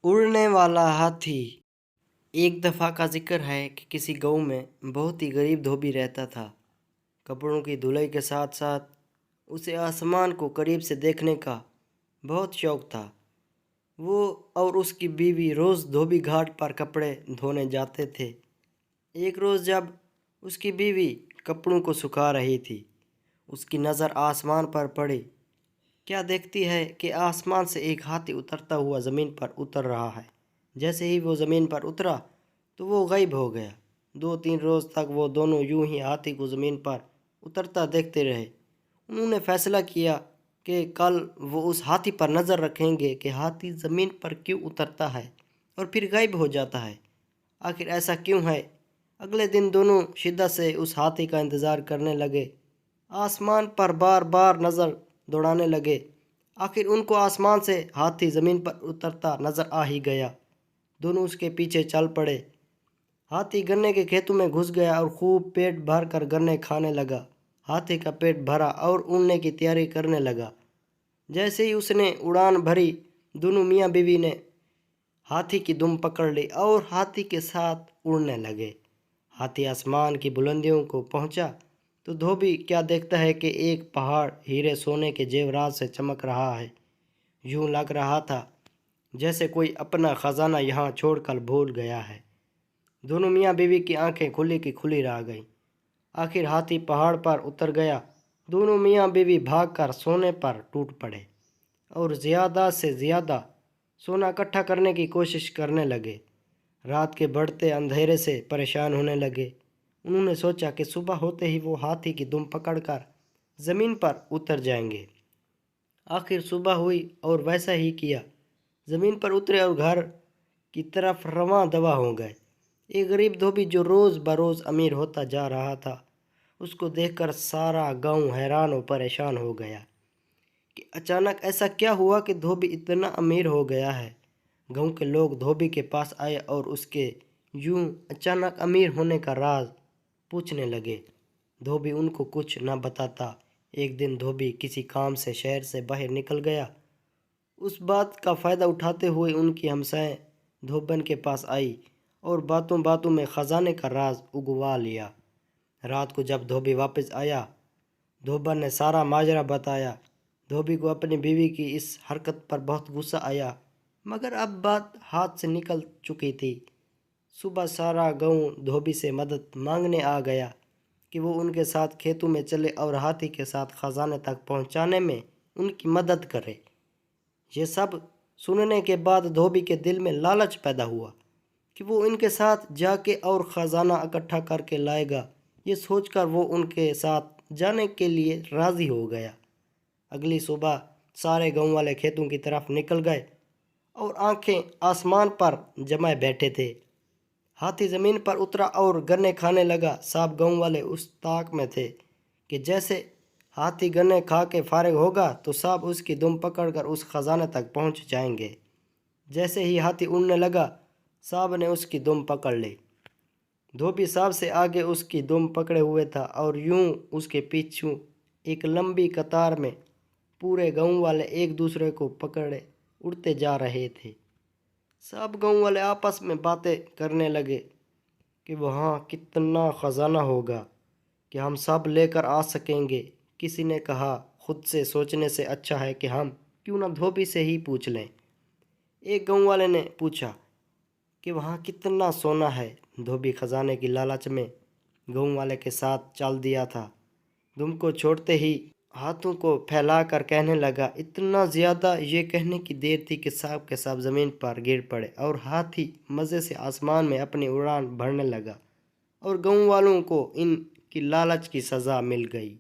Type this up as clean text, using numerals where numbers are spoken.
उड़ने वाला हाथी। एक दफ़ा का जिक्र है कि किसी गांव में बहुत ही गरीब धोबी रहता था। कपड़ों की धुलाई के साथ साथ उसे आसमान को करीब से देखने का बहुत शौक था। वो और उसकी बीवी रोज़ धोबी घाट पर कपड़े धोने जाते थे। एक रोज़ जब उसकी बीवी कपड़ों को सुखा रही थी, उसकी नज़र आसमान पर पड़ी। क्या देखती है कि आसमान से एक हाथी उतरता हुआ ज़मीन पर उतर रहा है। जैसे ही वो ज़मीन पर उतरा तो वो गायब हो गया। 2-3 रोज़ तक वो दोनों यूं ही हाथी को ज़मीन पर उतरता देखते रहे। उन्होंने फैसला किया कि कल वो उस हाथी पर नज़र रखेंगे कि हाथी ज़मीन पर क्यों उतरता है और फिर गायब हो जाता है। आखिर ऐसा क्यों है? अगले दिन दोनों शिद्दत से उस हाथी का इंतज़ार करने लगे। आसमान पर बार बार नज़र दौड़ाने लगे। आखिर उनको आसमान से हाथी ज़मीन पर उतरता नज़र आ ही गया। दोनों उसके पीछे चल पड़े। हाथी गन्ने के खेतों में घुस गया और खूब पेट भर कर गन्ने खाने लगा। हाथी का पेट भरा और उड़ने की तैयारी करने लगा। जैसे ही उसने उड़ान भरी, दोनों मियाँ बीवी ने हाथी की दुम पकड़ ली और हाथी के साथ उड़ने लगे। हाथी आसमान की बुलंदियों को पहुंचा तो धोबी क्या देखता है कि एक पहाड़ हीरे सोने के जेवरात से चमक रहा है। यूं लग रहा था जैसे कोई अपना खजाना यहाँ छोड़कर भूल गया है। दोनों मियाँ बीवी की आंखें खुली की खुली रह गईं। आखिर हाथी पहाड़ पर उतर गया। दोनों मियाँ बीवी भागकर सोने पर टूट पड़े और ज़्यादा से ज़्यादा सोना इकट्ठा करने की कोशिश करने लगे। रात के बढ़ते अंधेरे से परेशान होने लगे। उन्होंने सोचा कि सुबह होते ही वो हाथी की दुम पकड़कर ज़मीन पर उतर जाएंगे। आखिर सुबह हुई और वैसा ही किया। ज़मीन पर उतरे और घर की तरफ रवां दवा हो गए। एक गरीब धोबी जो रोज़ बरोज़ अमीर होता जा रहा था, उसको देखकर सारा गांव हैरान और परेशान हो गया कि अचानक ऐसा क्या हुआ कि धोबी इतना अमीर हो गया है। गांव के लोग धोबी के पास आए और उसके यूं अचानक अमीर होने का राज पूछने लगे। धोबी उनको कुछ न बताता। एक दिन धोबी किसी काम से शहर से बाहर निकल गया। उस बात का फ़ायदा उठाते हुए उनकी हमसाएं धोबन के पास आई और बातों बातों में ख़जाने का राज उगवा लिया। रात को जब धोबी वापस आया, धोबन ने सारा माजरा बताया। धोबी को अपनी बीवी की इस हरकत पर बहुत गुस्सा आया, मगर अब बात हाथ से निकल चुकी थी। सुबह सारा गांव धोबी से मदद मांगने आ गया कि वो उनके साथ खेतों में चले और हाथी के साथ खजाने तक पहुंचाने में उनकी मदद करे। ये सब सुनने के बाद धोबी के दिल में लालच पैदा हुआ कि वो इनके साथ जाके और खजाना इकट्ठा करके लाएगा। ये सोचकर वो उनके साथ जाने के लिए राज़ी हो गया। अगली सुबह सारे गांव वाले खेतों की तरफ निकल गए और आंखें आसमान पर जमाए बैठे थे। हाथी ज़मीन पर उतरा और गन्ने खाने लगा। सब गांव वाले उस ताक में थे कि जैसे हाथी गन्ने खा के फारिग होगा तो सब उसकी दुम पकड़कर उस खजाने तक पहुंच जाएंगे। जैसे ही हाथी उड़ने लगा, साहब ने उसकी दुम पकड़ ली। धोबी साहब से आगे उसकी दुम पकड़े हुए था और यूं उसके पीछू एक लंबी कतार में पूरे गांव वाले एक दूसरे को पकड़े उड़ते जा रहे थे। सब गांव वाले आपस में बातें करने लगे कि वहाँ कितना खजाना होगा कि हम सब लेकर आ सकेंगे। किसी ने कहा, खुद से सोचने से अच्छा है कि हम क्यों ना धोबी से ही पूछ लें। एक गांव वाले ने पूछा कि वहाँ कितना सोना है। धोबी खजाने की लालच में गांव वाले के साथ चल दिया था। दुम को छोड़ते ही हाथों को फैलाकर कहने लगा, इतना ज़्यादा। ये कहने की देर थी कि सब के सब ज़मीन पर गिर पड़े और हाथी मज़े से आसमान में अपनी उड़ान भरने लगा और गांव वालों को इनकी लालच की सज़ा मिल गई।